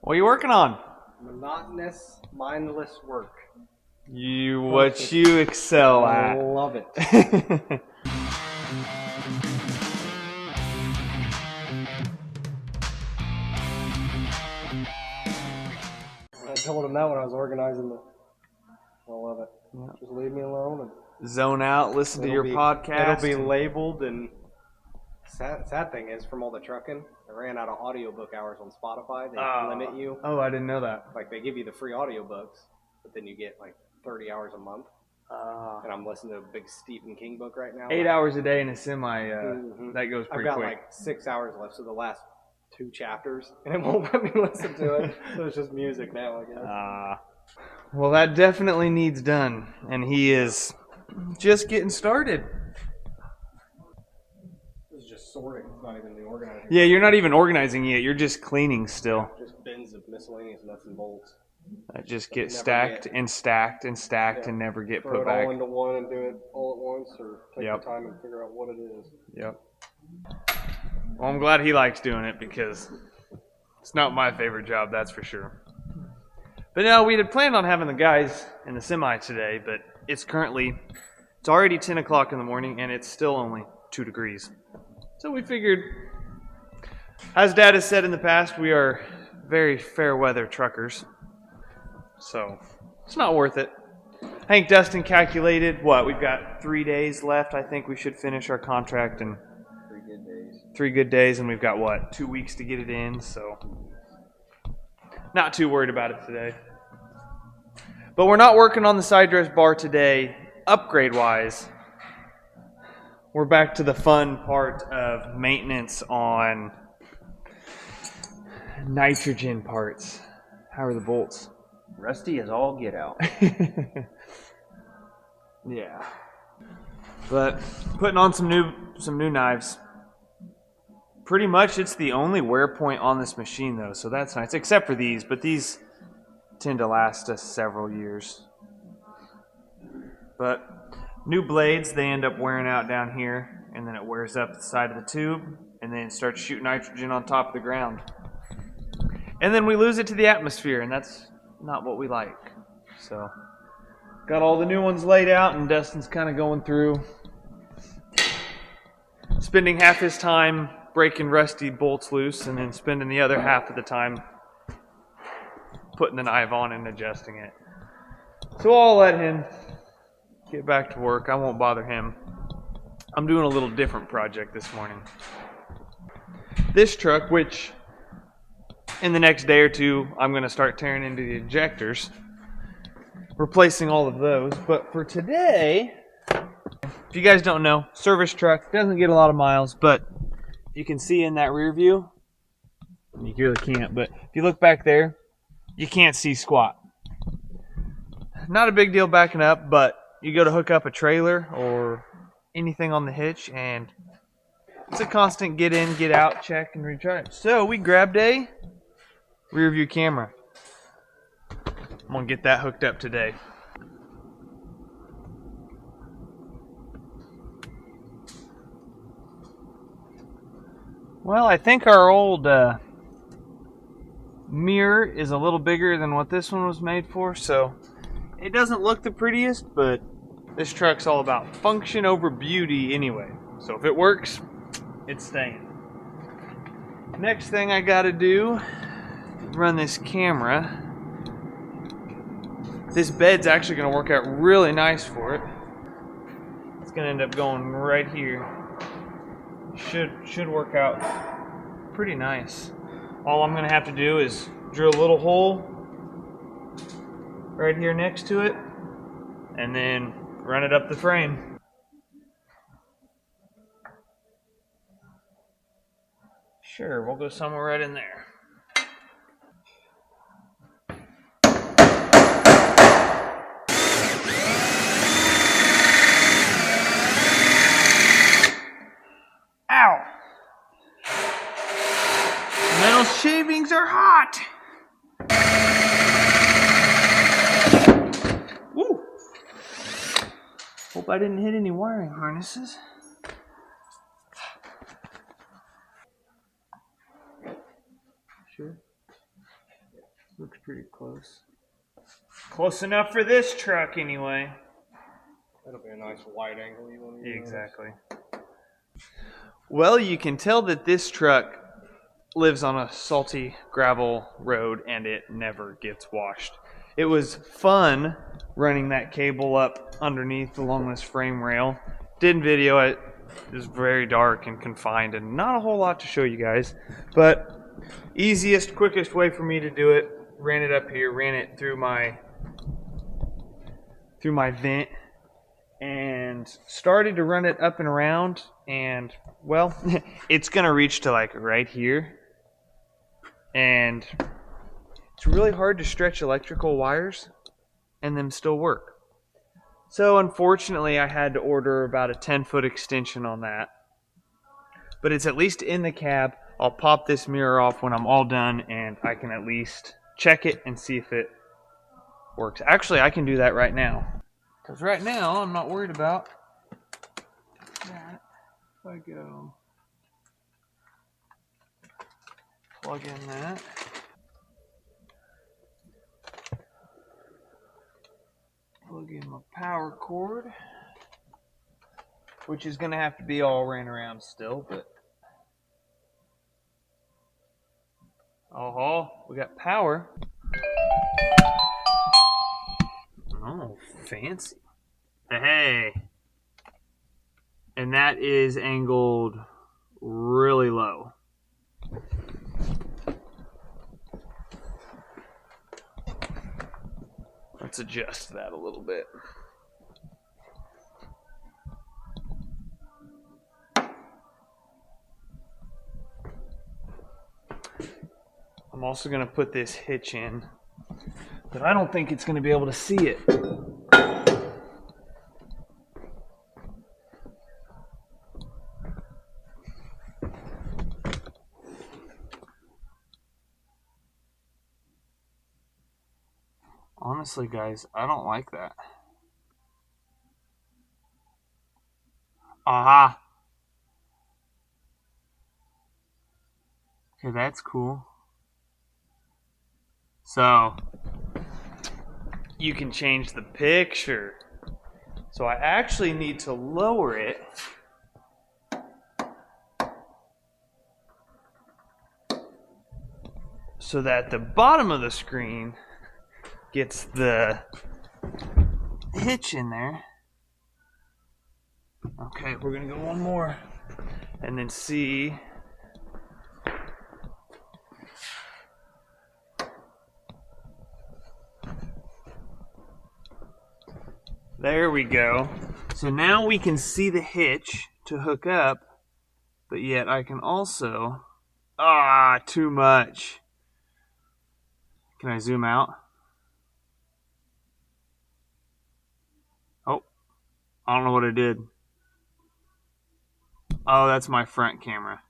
What are you working on? Monotonous, mindless work. What you excel at. I love it. I told him that when I was organizing the. I love it. Yeah. Just leave me alone and zone out. Listen to your podcast. It'll be labeled. And sad thing is, from all the trucking, I ran out of audiobook hours on Spotify. They limit you. Oh, I didn't know that. Like they give you the free audiobooks, but then you get like 30 hours a month. And I'm listening to a big Stephen King book right now. 8 hours a day in a semi. That goes pretty quick. I've got like 6 hours left, so the last 2 chapters, and it won't let me listen to it. So it's just music now, I guess. Well, that definitely needs done, and he is just getting started. This is just sorting. It's not even the organizing. Yeah, you're not even organizing yet. You're just cleaning still. Just bins of miscellaneous nuts and bolts. That just get stacked and stacked and stacked and never get put back. Throw it all into one and do it all at once, or take the time and figure out what it is. Yep. Well, I'm glad he likes doing it because it's not my favorite job, that's for sure. But no, we had planned on having the guys in the semi today, but it's already 10 o'clock in the morning and it's still only 2 degrees. So we figured, as Dad has said in the past, we are very fair weather truckers. So it's not worth it. I think Dustin calculated, we've got 3 days left. I think we should finish our contract in 3 good days, and we've got 2 weeks to get it in, so not too worried about it today. But we're not working on the side dress bar today, upgrade-wise. We're back to the fun part of maintenance on nitrogen parts. How are the bolts? Rusty as all get out. Yeah. But putting on some new knives. Pretty much it's the only wear point on this machine though, so that's nice. Except for these, but these tend to last us several years. But new blades, they end up wearing out down here, and then it wears up the side of the tube, and then it starts shooting nitrogen on top of the ground. And then we lose it to the atmosphere, and that's not what we like. So got all the new ones laid out, and Dustin's kind of going through, spending half his time breaking rusty bolts loose, and then spending the other half of the time putting the knife on and adjusting it. So I'll let him get back to work. I won't bother him. I'm doing a little different project this morning. This truck, which in the next day or two, I'm going to start tearing into the injectors, replacing all of those. But for today, if you guys don't know, service truck, doesn't get a lot of miles, but you can see in that rear view, you really can't, but if you look back there, you can't see squat. Not a big deal backing up, but you go to hook up a trailer or anything on the hitch, and it's a constant get in, get out, check, and recharge. So we grabbed a rear view camera. I'm going to get that hooked up today. Well, I think our old mirror is a little bigger than what this one was made for, so it doesn't look the prettiest, but this truck's all about function over beauty anyway. So if it works, it's staying. Next thing I gotta do, run this camera. This bed's actually gonna work out really nice for it. It's gonna end up going right here. Should work out pretty nice. All I'm gonna have to do is drill a little hole right here next to it and then run it up the frame. Sure, we'll go somewhere right in there. Ow! Metal shavings are hot! Woo! Hope I didn't hit any wiring harnesses. Sure. Looks pretty close. Close enough for this truck, anyway. That'll be a nice wide angle you want to use. Exactly. Well, you can tell that this truck lives on a salty gravel road and it never gets washed. It was fun running that cable up underneath along this frame rail. Didn't video it. It was very dark and confined and not a whole lot to show you guys. But easiest, quickest way for me to do it, ran it up here, ran it through my vent, and started to run it up and around, and well, it's gonna reach to like right here, and it's really hard to stretch electrical wires and them still work. So unfortunately I had to order about a 10-foot extension on that, but it's at least in the cab. I'll pop this mirror off when I'm all done and I can at least check it and see if it works. Actually, I can do that right now. Because right now, I'm not worried about that. If I go plug in that. Plug in my power cord. Which is going to have to be all ran around still, but... Oh, we got power. Oh, fancy. Hey. And that is angled really low. Let's adjust that a little bit. I'm also going to put this hitch in, but I don't think it's going to be able to see it. Honestly, guys, I don't like that. Aha! Okay, that's cool. So, you can change the picture. So I actually need to lower it so that the bottom of the screen gets the hitch in there. Okay, we're gonna go one more and then see. There we go. So now we can see the hitch to hook up, but yet I can also, too much. Can I zoom out? Oh, I don't know what I did. Oh, that's my front camera.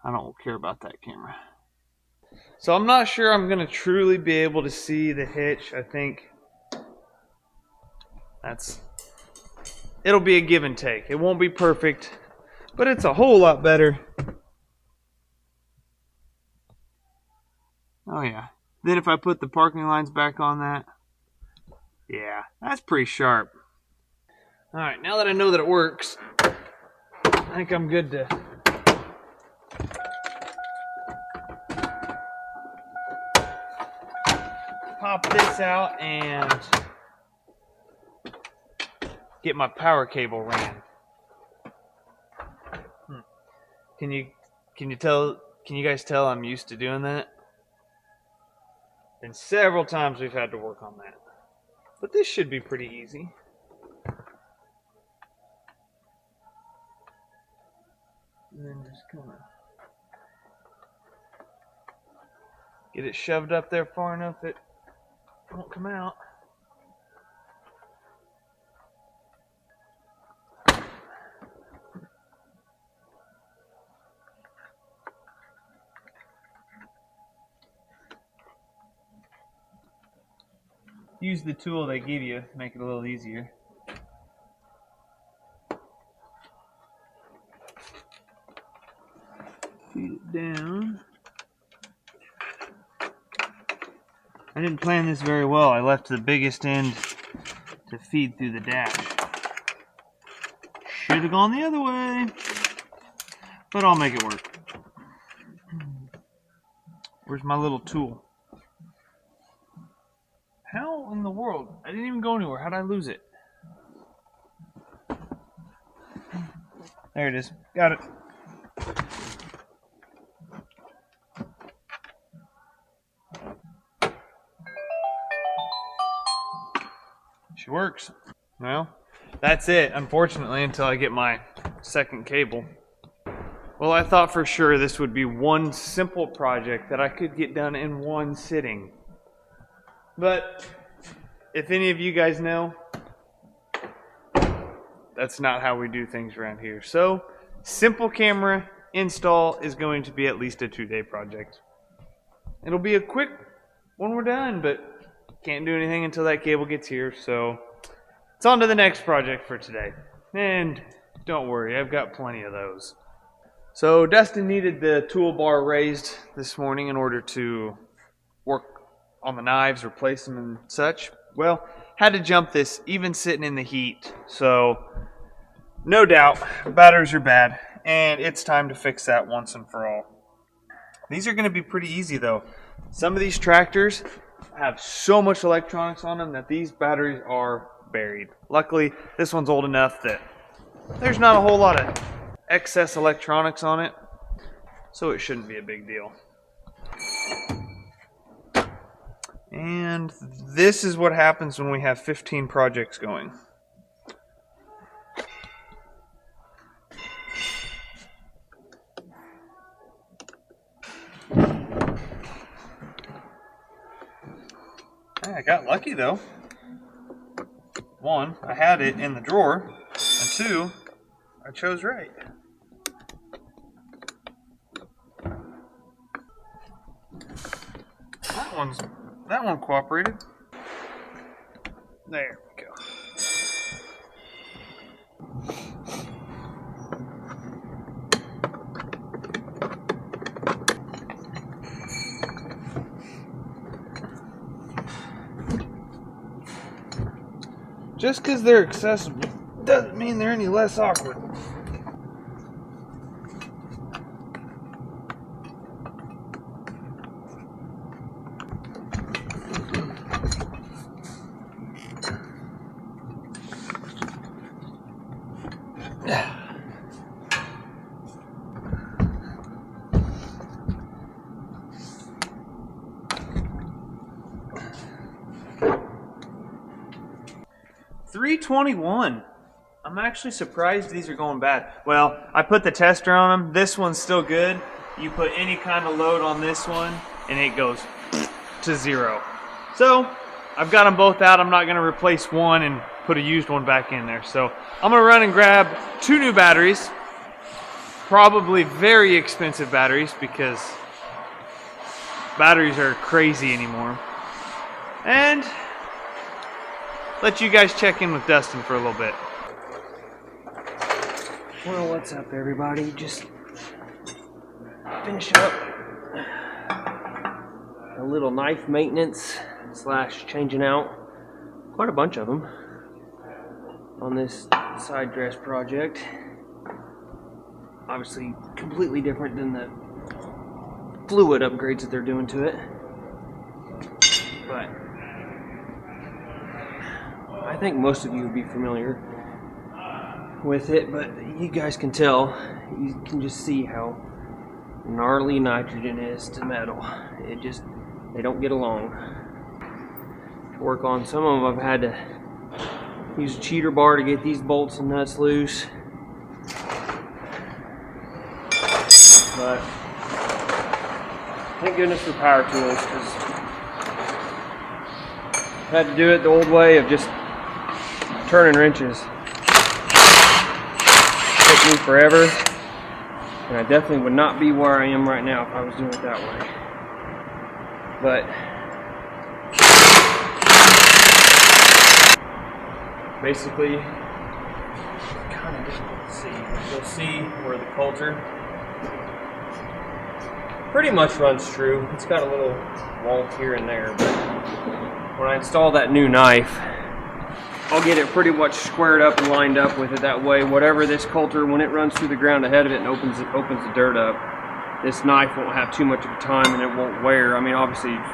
I don't care about that camera. So I'm not sure I'm going to truly be able to see the hitch. I think it'll be a give and take. It won't be perfect, but it's a whole lot better. Oh yeah. Then if I put the parking lines back on that, yeah, that's pretty sharp. All right, now that I know that it works, I think I'm good to pop this out and get my power cable ran. Can you guys tell I'm used to doing that? And several times we've had to work on that. But this should be pretty easy. And then just kind of get it shoved up there far enough it won't come out. Use the tool they give you, make it a little easier. feed it down. I didn't plan this very well. I left the biggest end to feed through the dash. Should have gone the other way, but I'll make it work. Where's my little tool? How in the world? I didn't even go anywhere. How'd I lose it? There it is. Got it. She works. Well, that's it, unfortunately, until I get my second cable. Well, I thought for sure this would be one simple project that I could get done in one sitting. But if any of you guys know, that's not how we do things around here. So, simple camera install is going to be at least a 2-day project. It'll be a quick when we're done, but can't do anything until that cable gets here. So, it's on to the next project for today. And don't worry, I've got plenty of those. So, Dustin needed the toolbar raised this morning in order to work on the knives, replace them and such. Well, had to jump this even sitting in the heat. So, no doubt, batteries are bad, and it's time to fix that once and for all. These are going to be pretty easy though. Some of these tractors have so much electronics on them that these batteries are buried. Luckily, this one's old enough that there's not a whole lot of excess electronics on it, so it shouldn't be a big deal. And this is what happens when we have 15 projects going. I got lucky though. 1, I had it in the drawer, and 2, I chose right. That one cooperated. There we go. Just because they're accessible doesn't mean they're any less awkward. $321. I'm actually surprised these are going bad. Well, I put the tester on them. This one's still good. You put any kind of load on this one and it goes to 0. So I've got them both out. I'm not going to replace one and put a used one back in there. So I'm going to run and grab 2 new batteries. Probably very expensive batteries because batteries are crazy anymore. And let you guys check in with Dustin for a little bit. Well, what's up, everybody? Just finish up a little knife maintenance / changing out quite a bunch of them on this side dress project. Obviously, completely different than the fluid upgrades that they're doing to it, but I think most of you would be familiar with it, but you guys can tell, you can just see how gnarly nitrogen is to metal. They don't get along. To work on some of them, I've had to use a cheater bar to get these bolts and nuts loose. But thank goodness for power tools, because I had to do it the old way of just turning wrenches. It took me forever, and I definitely would not be where I am right now if I was doing it that way. But basically, kind of difficult to see. You'll see where the coulter pretty much runs true. It's got a little wonk here and there, but when I install that new knife, I'll get it pretty much squared up and lined up with it. That way, whatever this coulter, when it runs through the ground ahead of it and opens the dirt up, this knife won't have too much of a time and it won't wear. I mean, obviously, it's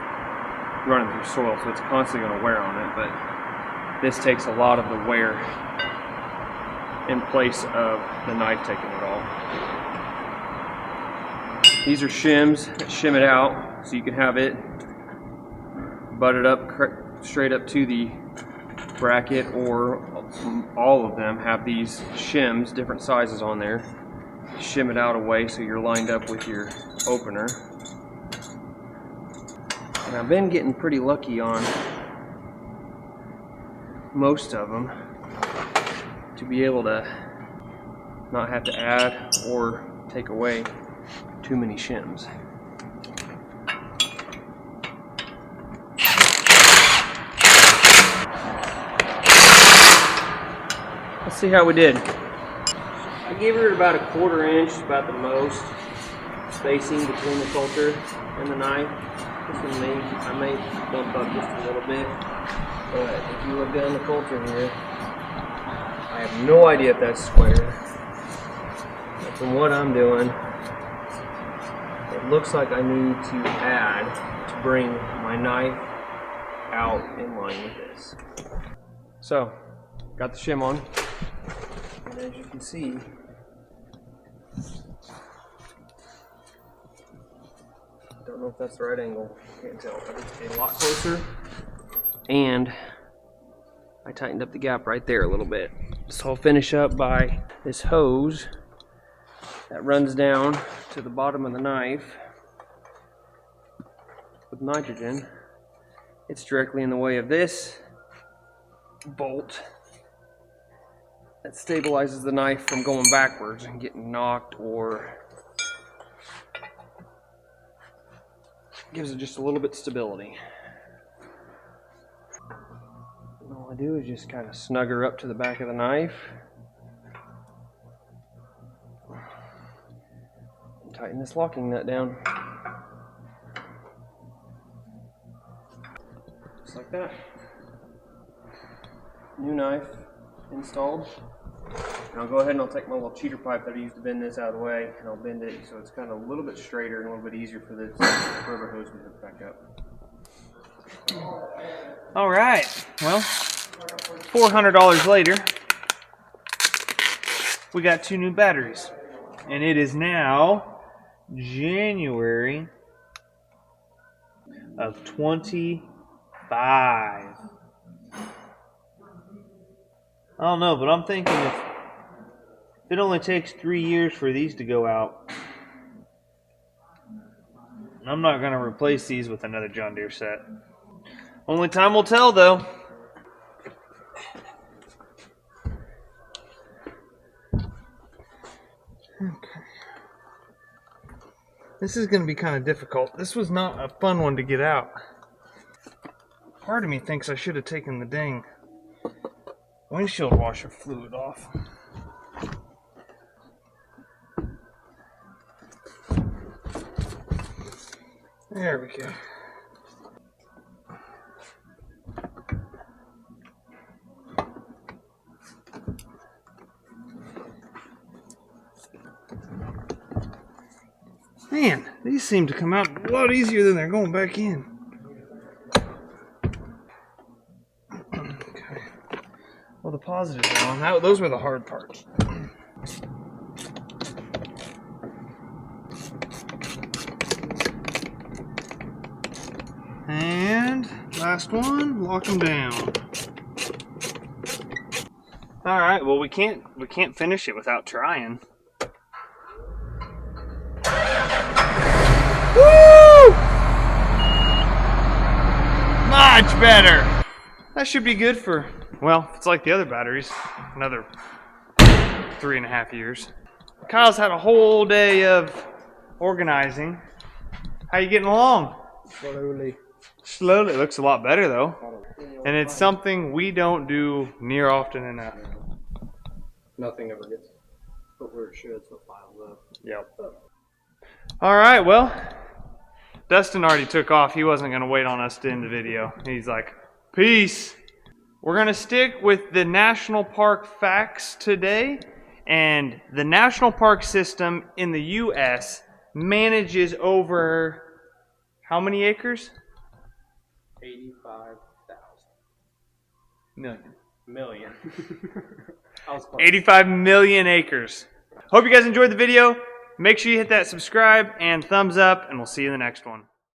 running through soil, so it's constantly going to wear on it, but this takes a lot of the wear in place of the knife taking it all. These are shims that shim it out, so you can have it butted up straight up to the bracket, or all of them have these shims, different sizes on there. Shim it out away so you're lined up with your opener. And I've been getting pretty lucky on most of them to be able to not have to add or take away too many shims. Let's see how we did. I gave her about a 1/4 inch, about the most spacing between the coulter and the knife. This one I may bump up just a little bit, but if you look down the coulter here, I have no idea if that's square. But from what I'm doing, it looks like I need to add to bring my knife out in line with this. So, got the shim on. And as you can see, I don't know if that's the right angle, can't tell, but it's a lot closer. And I tightened up the gap right there a little bit. So I'll finish up by this hose that runs down to the bottom of the knife with nitrogen. It's directly in the way of this bolt that stabilizes the knife from going backwards and getting knocked, or gives it just a little bit of stability. And all I do is just kind of snug her up to the back of the knife and tighten this locking nut down. Just like that. New knife installed. And I'll go ahead and I'll take my little cheater pipe that I used to bend this out of the way, and I'll bend it so it's kind of a little bit straighter and a little bit easier for this rubber hose to hook back up. All right, well, $400 later, we got 2 new batteries, and it is now January of 25. I don't know, but I'm thinking if it only takes 3 years for these to go out, I'm not going to replace these with another John Deere set. Only time will tell, though. Okay. This is going to be kind of difficult. This was not a fun one to get out. Part of me thinks I should have taken the dang windshield washer fluid off. There we go. Man, these seem to come out a lot easier than they're going back in. Okay. Well, the positives are on. Those were the hard parts. And last one, lock them down. All right. Well, we can't finish it without trying. Woo! Much better. That should be good for, well, it's like the other batteries, another 3.5 years. Kyle's had a whole day of organizing. How you getting along? Slowly. It looks a lot better though. And it's something we don't do near often enough. Nothing ever gets put where it should, so it piles up. Yep. All right, well, Dustin already took off. He wasn't going to wait on us to end the video. He's like, peace. We're going to stick with the national park facts today. And the national park system in the U.S. manages over how many acres? 85,000. Million. I was close. 85 million acres. Hope you guys enjoyed the video. Make sure you hit that subscribe and thumbs up, and we'll see you in the next one.